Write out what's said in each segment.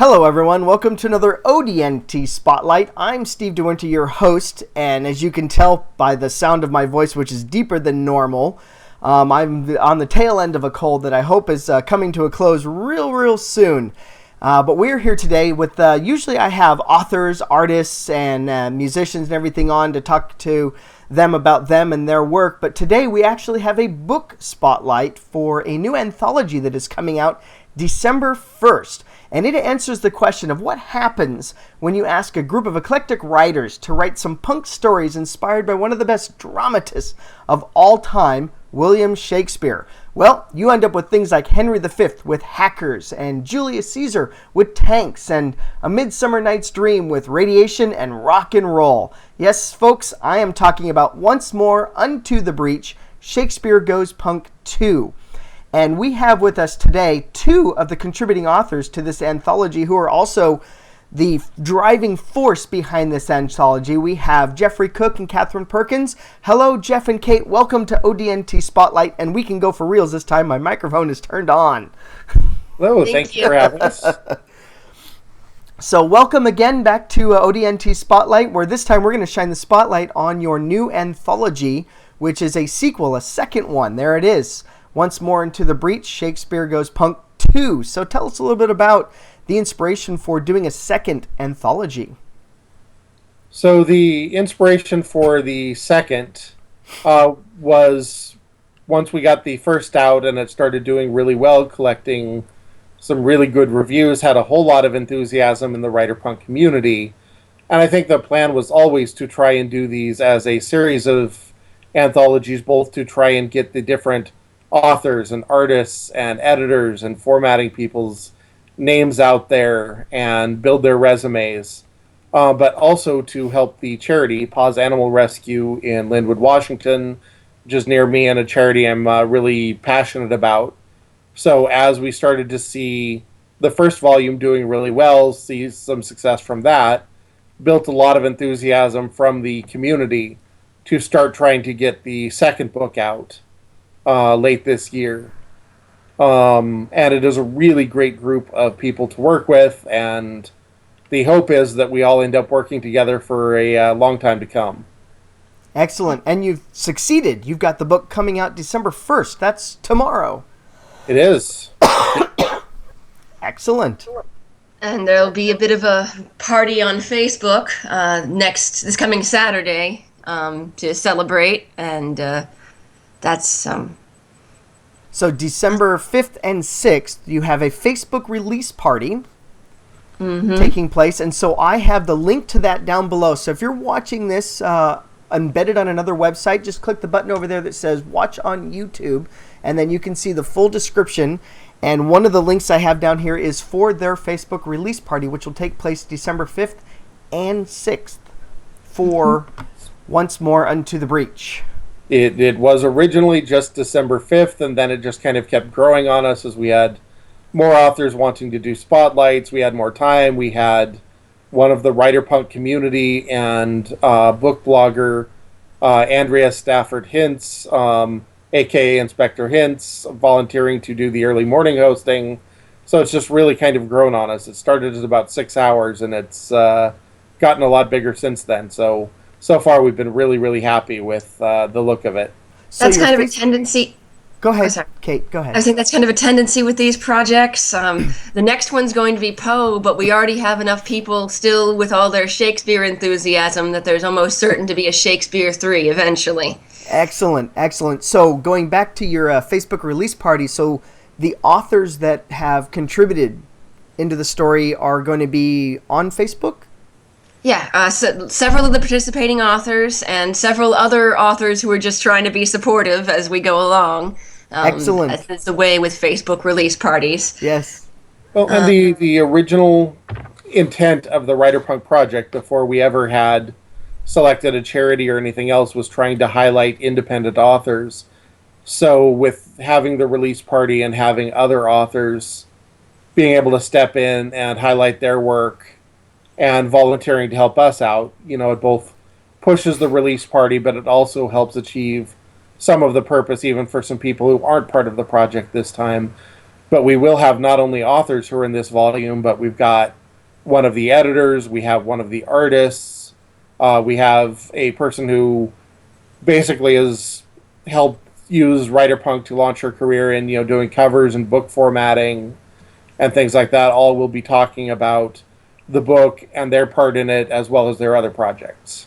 Hello everyone, welcome to another ODNT Spotlight. I'm Steve DeWinter, your host, and as you can tell by the sound of my voice, which is deeper than normal, I'm on the tail end of a cold that I hope is coming to a close real soon. But we're here today with, usually I have authors, artists, and musicians and everything on to talk to them about them and their work, but today we actually have a book spotlight for a new anthology that is coming out December 1st. And it answers the question of what happens when you ask a group of eclectic writers to write some punk stories inspired by one of the best dramatists of all time, William Shakespeare. Well, you end up with things like Henry V with hackers, and Julius Caesar with tanks, and A Midsummer Night's Dream with radiation and rock and roll. Yes, folks, I am talking about Once More Unto the Breach, Shakespeare Goes Punk 2. And we have with us today two of the contributing authors to this anthology who are also the driving force behind this anthology. We have Jeffrey Cook and Catherine Perkins. Hello, Jeff and Kate. Welcome to ODNT Spotlight. And we can go for reals this time. My microphone is turned on. Hello, thank you for having us. So welcome again back to ODNT Spotlight, where this time we're going to shine the spotlight on your new anthology, which is a sequel, a second one. There it is. Once More Into the Breach, Shakespeare Goes Punk 2. So tell us a little bit about the inspiration for doing a second anthology. So the inspiration for the second was once we got the first out and it started doing really well, collecting some really good reviews, had a whole lot of enthusiasm in the writer punk community. And I think the plan was always to try and do these as a series of anthologies, both to try and get the different authors and artists and editors and formatting people's names out there and build their resumes, but also to help the charity Paws Animal Rescue in Lynnwood, Washington, which is near me, and a charity I'm really passionate about. So as we started to see the first volume doing really well, see some success from that, built a lot of enthusiasm from the community to start trying to get the second book out late this year. And it is a really great group of people to work with, and the hope is that we all end up working together for a long time to come. Excellent. And you've succeeded. You've got the book coming out December 1st. That's tomorrow. It is. Excellent. And there'll be a bit of a party on Facebook this coming Saturday to celebrate, and that's So December 5th and 6th, you have a Facebook release party taking place. And so I have the link to that down below. So if you're watching this embedded on another website, just click the button over there that says watch on YouTube, and then you can see the full description. And one of the links I have down here is for their Facebook release party, which will take place December 5th and 6th for Once More Unto the Breach. It was originally just December 5th, and then it just kind of kept growing on us as we had more authors wanting to do spotlights. We had more time. We had one of the writer punk community and book blogger Andrea Stafford Hintz, a.k.a. Inspector Hintz, volunteering to do the early morning hosting. So it's just really kind of grown on us. It started at about 6 hours, and it's gotten a lot bigger since then. So far, we've been really happy with the look of it. That's kind of a tendency. Go ahead, Kate. Go ahead. I think that's kind of a tendency with these projects. The next one's going to be Poe, but we already have enough people still with all their Shakespeare enthusiasm that there's almost certain to be a Shakespeare 3 eventually. Excellent. So going back to your Facebook release party, so the authors that have contributed into the story are going to be on Facebook? Yeah, so several of the participating authors and several other authors who are just trying to be supportive as we go along. Excellent. That's the way with Facebook release parties. Yes. Well, and the original intent of the Writer Punk project, before we ever had selected a charity or anything else, was trying to highlight independent authors. So with having the release party and having other authors being able to step in and highlight their work and volunteering to help us out, it both pushes the release party, but it also helps achieve some of the purpose, even for some people who aren't part of the project this time, But we will have not only authors who are in this volume, but we've got one of the editors, we have one of the artists, we have a person who basically has helped use Writerpunk to launch her career in, doing covers and book formatting and things like that. All will be talking about the book and their part in it, as well as their other projects.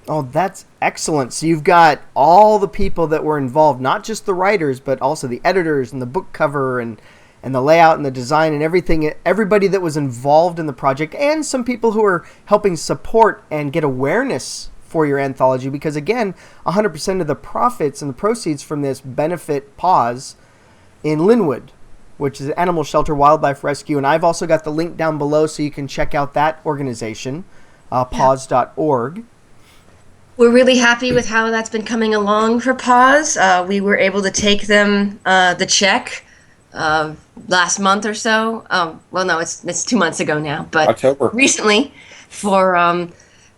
Oh, that's excellent. So you've got all the people that were involved, not just the writers, but also the editors and the book cover and the layout and the design and everything, everybody that was involved in the project, and some people who are helping support and get awareness for your anthology, because again, 100% of the profits and the proceeds from this benefit Paws in Lynnwood, which is an animal shelter wildlife rescue. And I've also got the link down below so you can check out that organization, paws.org. We're really happy with how that's been coming along for Paws. We were able to take them the check last month or so. Well, no, it's 2 months ago now, but October. Recently for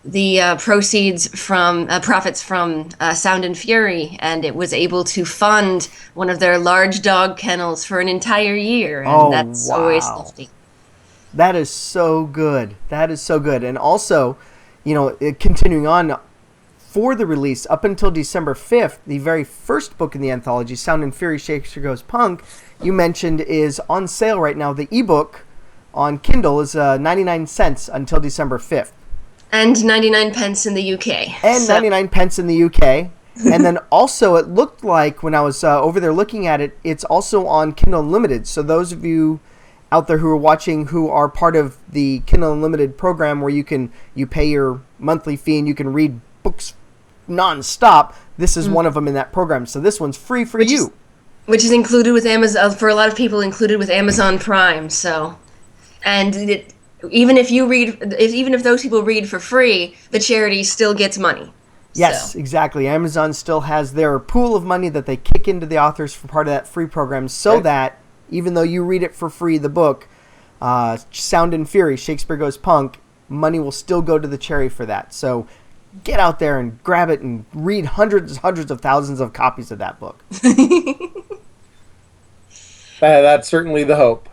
the proceeds from profits from Sound and Fury, and it was able to fund one of their large dog kennels for an entire year, and that's always lovely. That is so good. That is so good. And also, continuing on, for the release up until December 5th, the very first book in the anthology, Sound and Fury, Shakespeare Goes Punk, you mentioned is on sale right now. The ebook on Kindle is 99 cents until December 5th. And 99 pence in the UK. And 99 pence in the UK. And then also, it looked like when I was over there looking at it, it's also on Kindle Unlimited. So those of you out there who are watching who are part of the Kindle Unlimited program, where you pay your monthly fee and you can read books non-stop, this is one of them in that program. So this one's free for you. Which is included with Amazon, for a lot of people, included with Amazon Prime. So, and even if those people read for free, the charity still gets money. Yes, exactly. Amazon still has their pool of money that they kick into the authors for part of that free program, so that even though you read it for free, the book, Sound and Fury, Shakespeare Goes Punk, money will still go to the charity for that. So get out there and grab it and read hundreds of thousands of copies of that book. That's certainly the hope.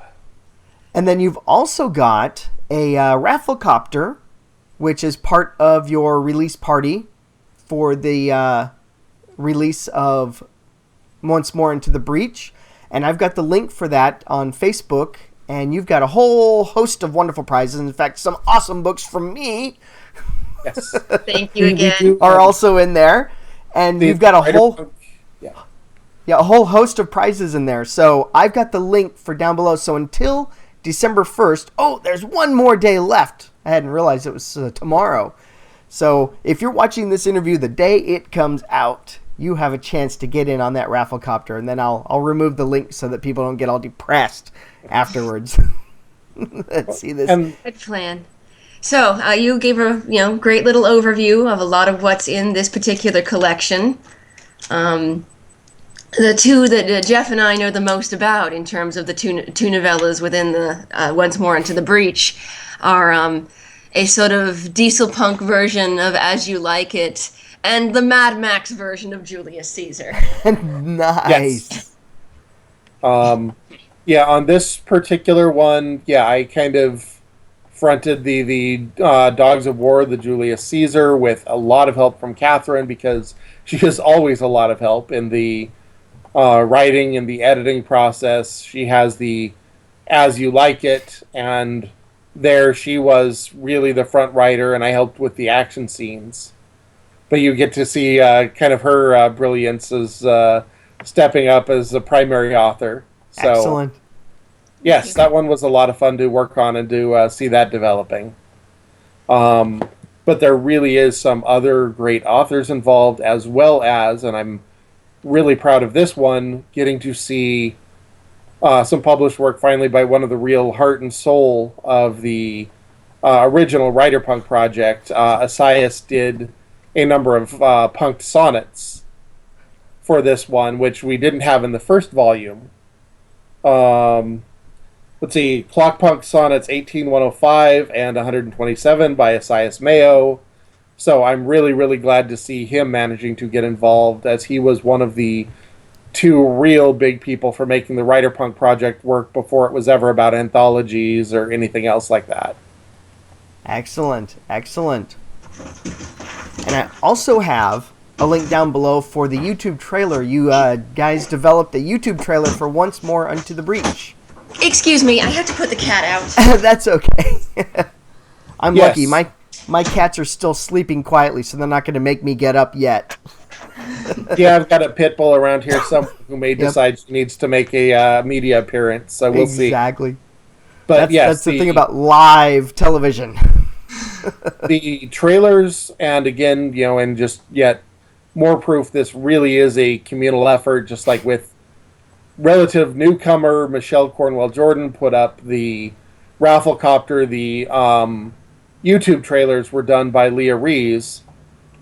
And then you've also got a Rafflecopter, which is part of your release party for the release of Once More Into the Breach. And I've got the link for that on Facebook. And you've got a whole host of wonderful prizes. In fact, some awesome books from me. Yes. Thank you again. Are also in there. And you've got a whole host of prizes in there. So I've got the link for down below. So until December 1st, there's one more day left. I hadn't realized it was tomorrow. So if you're watching this interview the day it comes out, you have a chance to get in on that Rafflecopter. And then I'll remove the link so that people don't get all depressed afterwards. Let's see this. Good plan. So you gave a great little overview of a lot of what's in this particular collection. The two that Jeff and I know the most about in terms of the two novellas within the Once More Into the Breach are a sort of diesel punk version of As You Like It and the Mad Max version of Julius Caesar. Nice. Yes. On this particular one, I kind of fronted the Dogs of War, the Julius Caesar, with a lot of help from Catherine, because she is always a lot of help in the writing and the editing process. She has the As You Like It, and there she was really the front writer, and I helped with the action scenes. But you get to see kind of her brilliance as stepping up as the primary author. So, excellent. Yes, that one was a lot of fun to work on and to see that developing. But there really is some other great authors involved, as well as, and I'm really proud of this one, getting to see some published work finally by one of the real heart and soul of the original Writerpunk project. Asias did a number of punked sonnets for this one, which we didn't have in the first volume. Let's see, Clockpunk Sonnets 18105 and 127 by Asias Mayo. So I'm really, really glad to see him managing to get involved, as he was one of the two real big people for making the Writer Punk project work before it was ever about anthologies or anything else like that. Excellent, excellent. And I also have a link down below for the YouTube trailer. You guys developed a YouTube trailer for Once More Unto the Breach. Excuse me, I have to put the cat out. That's okay. I'm Yes. lucky. My cats are still sleeping quietly, so they're not going to make me get up yet. Yeah, I've got a pit bull around here, someone who may decide she needs to make a media appearance, so we'll see. Exactly. But That's the thing about live television. the trailers, and again, and just yet more proof this really is a communal effort, just like with relative newcomer Michelle Cornwell Jordan put up the Rafflecopter. The YouTube trailers were done by Leah Rees,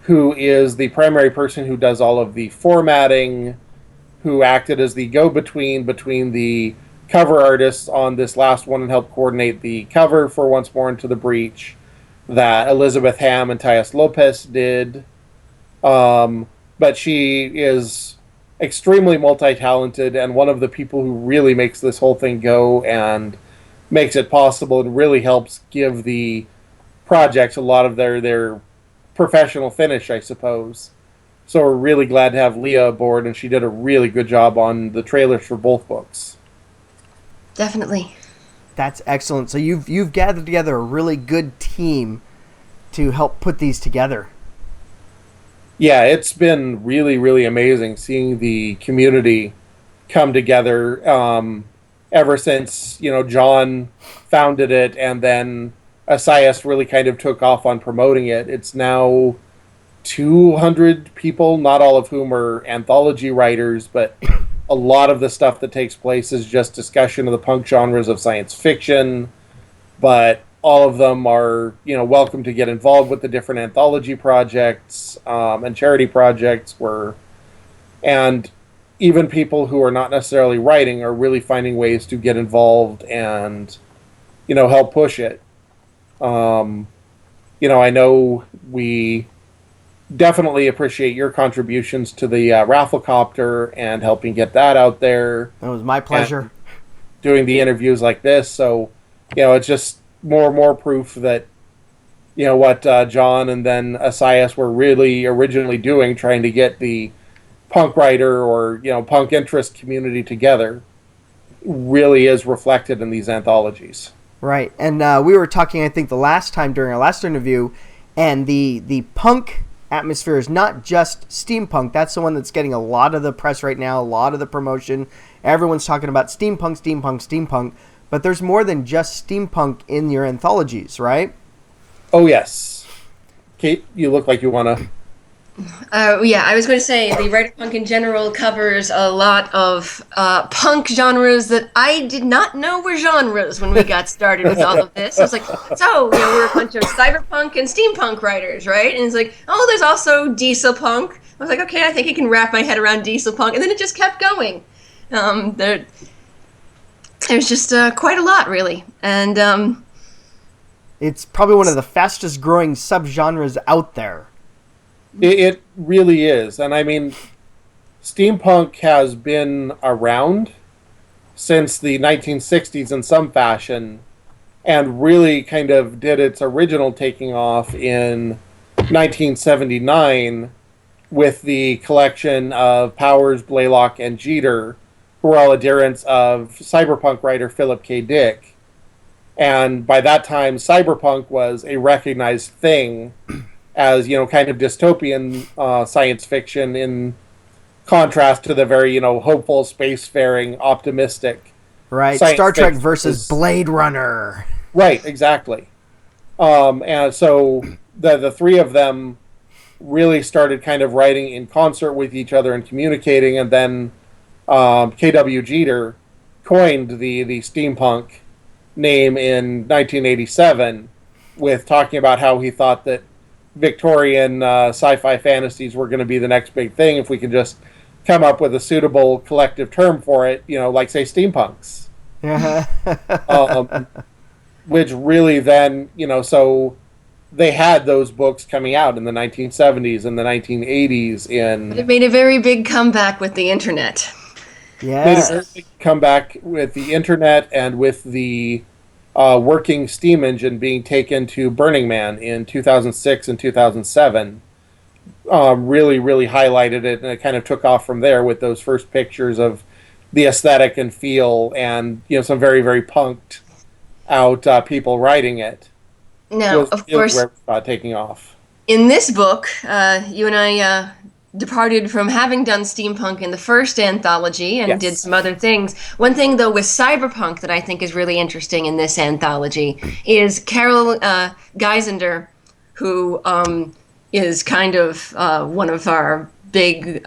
who is the primary person who does all of the formatting, who acted as the go-between between the cover artists on this last one and helped coordinate the cover for Once More Into the Breach that Elizabeth Ham and Tyus Lopez did. But she is extremely multi-talented and one of the people who really makes this whole thing go and makes it possible and really helps give the projects a lot of their professional finish, I suppose. So we're really glad to have Leah aboard, and she did a really good job on the trailers for both books. Definitely. That's excellent. So you've gathered together a really good team to help put these together. Yeah, it's been really, really amazing seeing the community come together ever since, John founded it and then Asias really kind of took off on promoting it. It's now 200 people, not all of whom are anthology writers, but a lot of the stuff that takes place is just discussion of the punk genres of science fiction, but all of them are, welcome to get involved with the different anthology projects and charity projects and even people who are not necessarily writing are really finding ways to get involved and, help push it. I know we definitely appreciate your contributions to the Rafflecopter and helping get that out there. It was my pleasure. Doing the interviews like this. So, it's just more proof that, what John and then Asias were really originally doing, trying to get the punk writer or, punk interest community together, really is reflected in these anthologies. Right. And we were talking, I think, the last time during our last interview, and the punk atmosphere is not just steampunk. That's the one that's getting a lot of the press right now, a lot of the promotion. Everyone's talking about steampunk. But there's more than just steampunk in your anthologies, right? Oh, yes. Kate, you look like you want to... Yeah, I was going to say the writer punk in general covers a lot of punk genres that I did not know were genres when we got started with all of this. I was like, so, we're a bunch of cyberpunk and steampunk writers, right? And it's like, oh, there's also diesel punk. I was like, okay, I think I can wrap my head around diesel punk. And then it just kept going. There's just quite a lot, really. And it's probably one of the fastest growing subgenres out there. It really is. And I mean, steampunk has been around since the 1960s in some fashion and really kind of did its original taking off in 1979 with the collection of Powers, Blaylock, and Jeter, who were all adherents of cyberpunk writer Philip K. Dick. And by that time, cyberpunk was a recognized thing as, kind of dystopian science fiction in contrast to the very, hopeful, spacefaring, optimistic. Right, Star Trek versus Blade Runner. Right, exactly. And so the three of them really started kind of writing in concert with each other and communicating, and then K.W. Jeter coined the steampunk name in 1987 with talking about how he thought that Victorian sci-fi fantasies were going to be the next big thing if we could just come up with a suitable collective term for it, like, say, steampunks. Which really then, so they had those books coming out in the 1970s and the 1980s. But it made a very big comeback with the internet. Made a Yes. very big comeback with the internet and with the working steam engine being taken to Burning Man in 2006 and 2007. Really, really highlighted it, and it kind of took off from there with those first pictures of the aesthetic and feel, and some very, very punked out people writing it. Now, Was of really course, where it started taking off. in this book, you and I departed from having done steampunk in the first anthology and did Yes. some other things. One thing, though, with cyberpunk that I think is really interesting in this anthology is Carol Geisender, who is kind of one of our big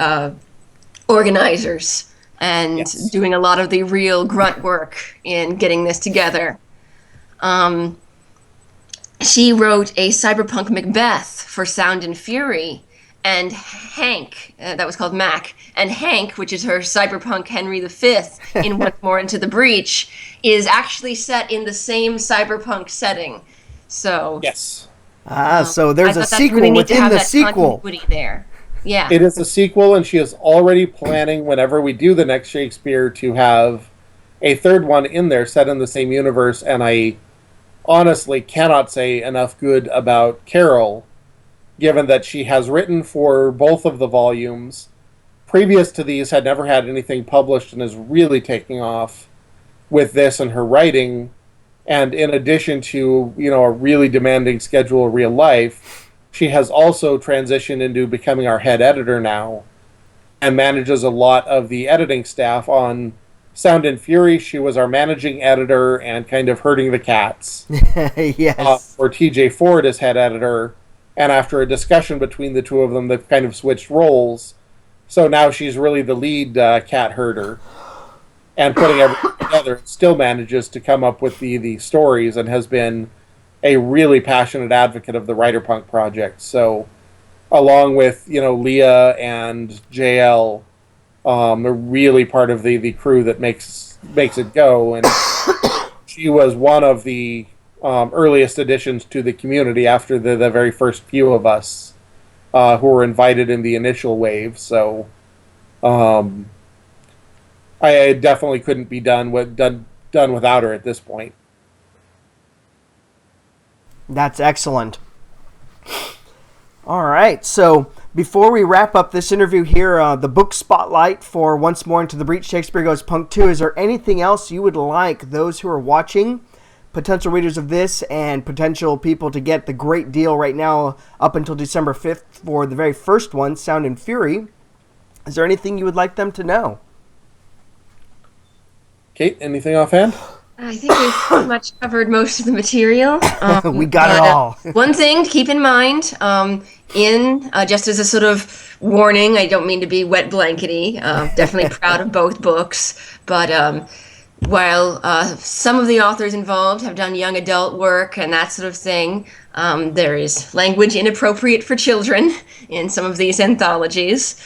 organizers and Yes. doing a lot of the real grunt work in getting this together. She wrote a cyberpunk Macbeth for Sound and Fury, and Hank, that was called Mac, and Hank, which is her cyberpunk Henry V in Once More Into the Breach, is actually set in the same cyberpunk setting. So Yes. So I there's a thought that's sequel really neat to within have the that sequel. continuity there. Yeah. It is a sequel, and she is already planning, whenever we do the next Shakespeare, to have a third one in there set in the same universe. And I honestly cannot say enough good about Carol, given that she has written for both of the volumes. Previous to these, had never had anything published, and is really taking off with this and her writing. And in addition to, a really demanding schedule of real life, she has also transitioned into becoming our head editor now and manages a lot of the editing staff on Sound and Fury. She was our managing editor and kind of herding the cats. Yes. For TJ Ford as head editor. And after a discussion between the two of them, they've kind of switched roles. So now she's really the lead cat herder. And putting everything together, still manages to come up with the stories, and has been a really passionate advocate of the Writer Punk project. So, along with Leah and JL, they're really part of the crew that makes it go. And she was one of the earliest additions to the community after the very first few of us who were invited in the initial wave. So, I definitely couldn't be done without her at this point. That's excellent. All right, so before we wrap up this interview here, the book spotlight for Once More Into the Breach, Shakespeare Goes Punk 2, is there anything else you would like those who are watching, potential readers of this, and potential people to get the great deal right now up until December 5th for the very first one, Sound and Fury? Is there anything you would like them to know? Kate, anything offhand? I think we've pretty much covered most of the material. We got it all. One thing to keep in mind, just as a sort of warning, I don't mean to be wet blankety, definitely proud of both books, but while some of the authors involved have done young adult work and that sort of thing, there is language inappropriate for children in some of these anthologies.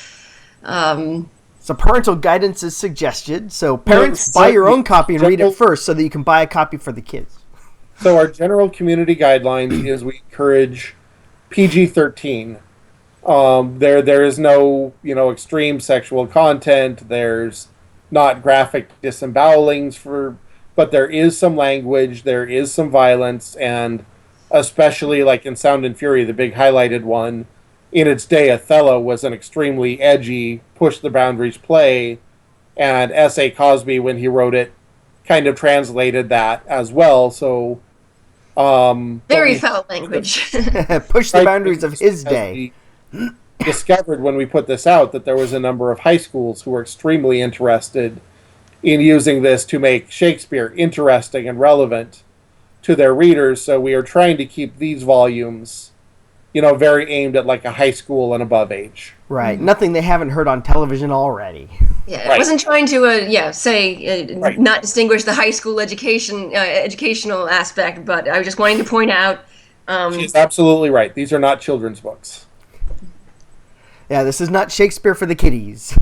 So parental guidance is suggested. So parents, buy your own copy and read it first so that you can buy a copy for the kids. So our general community guidelines is we encourage PG-13. There is no extreme sexual content. There's not graphic disembowelings but there is some language. There is some violence, and especially like in Sound and Fury, the big highlighted one. In its day, Othello was an extremely edgy, push-the-boundaries play, and S.A. Cosby, when he wrote it, kind of translated that as well. So, Very foul language. Push the boundaries of his day. We discovered when we put this out that there was a number of high schools who were extremely interested in using this to make Shakespeare interesting and relevant to their readers. So we are trying to keep these volumes very aimed at like a high school and above age. Right. Nothing they haven't heard on television already. Yeah, Right. I wasn't trying to, Right. not distinguish the high school educational aspect, but I was just wanting to point out. She's absolutely right. These are not children's books. Yeah, this is not Shakespeare for the kiddies.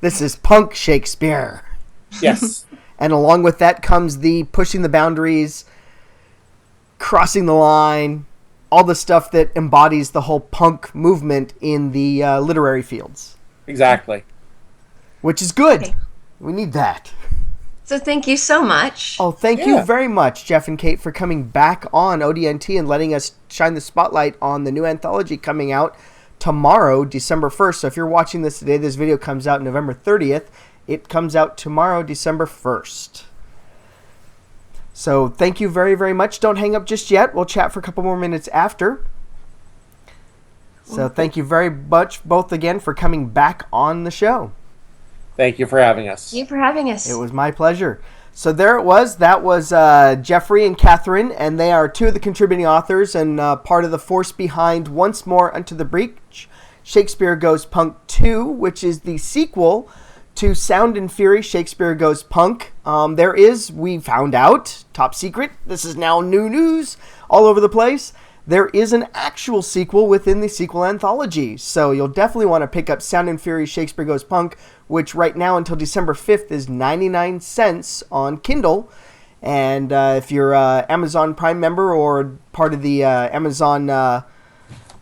This is punk Shakespeare. Yes. And along with that comes the pushing the boundaries, crossing the line, all the stuff that embodies the whole punk movement in the literary fields. Exactly. Which is good. Okay. We need that. So thank you so much. Oh, thank you very much, Jeff and Kate, for coming back on ODNT and letting us shine the spotlight on the new anthology coming out tomorrow, December 1st. So if you're watching this today, this video comes out November 30th. It comes out tomorrow, December 1st. So thank you very, very much. Don't hang up just yet. We'll chat for a couple more minutes after. So thank you very much, both again, for coming back on the show. Thank you for having us. Thank you for having us. It was my pleasure. So there it was. That was Jeffrey and Catherine, and they are two of the contributing authors and part of the force behind Once More Unto the Breach, Shakespeare Goes Punk 2, which is the sequel to Sound and Fury, Shakespeare Goes Punk. There is, we found out, top secret, this is now new news all over the place, there is an actual sequel within the sequel anthology. So you'll definitely want to pick up Sound and Fury, Shakespeare Goes Punk, which right now until December 5th is 99 cents on Kindle. And if you're an Amazon Prime member or part of the Amazon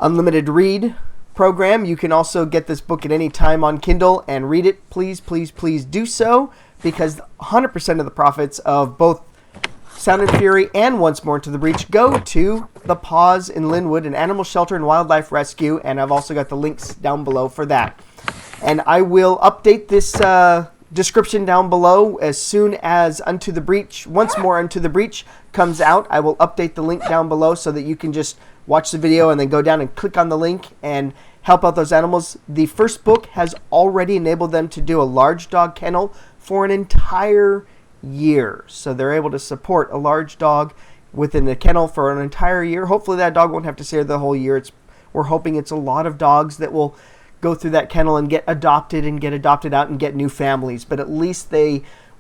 Unlimited Read program, you can also get this book at any time on Kindle and read it. Please, please, please do so, because 100% of the profits of both Sound and Fury and Once More Into the Breach go to the Paws in Lynnwood, an animal shelter and wildlife rescue, and I've also got the links down below for that. And I will update this description down below as soon as Unto the Breach, Once More Unto the Breach comes out. I will update the link down below so that you can just watch the video and then go down and click on the link and help out those animals. The first book has already enabled them to do a large dog kennel for an entire year. So they're able to support a large dog within the kennel for an entire year. Hopefully that dog won't have to stay there the whole year. We're hoping it's a lot of dogs that will go through that kennel and get adopted out and get new families. But at least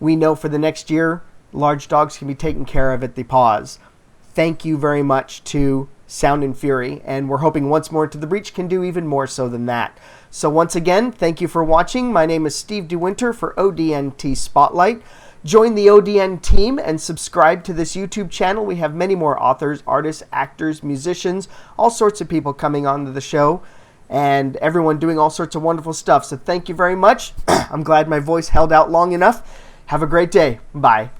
we know for the next year, large dogs can be taken care of at the Paws. Thank you very much to Sound and Fury, and we're hoping Once More Into the Breach can do even more so than that. So once again, thank you for watching. My name is Steve DeWinter for ODNT Spotlight. Join the ODN team and subscribe to this YouTube channel. We have many more authors, artists, actors, musicians, all sorts of people coming onto the show, and everyone doing all sorts of wonderful stuff. So thank you very much. I'm glad my voice held out long enough. Have a great day. Bye.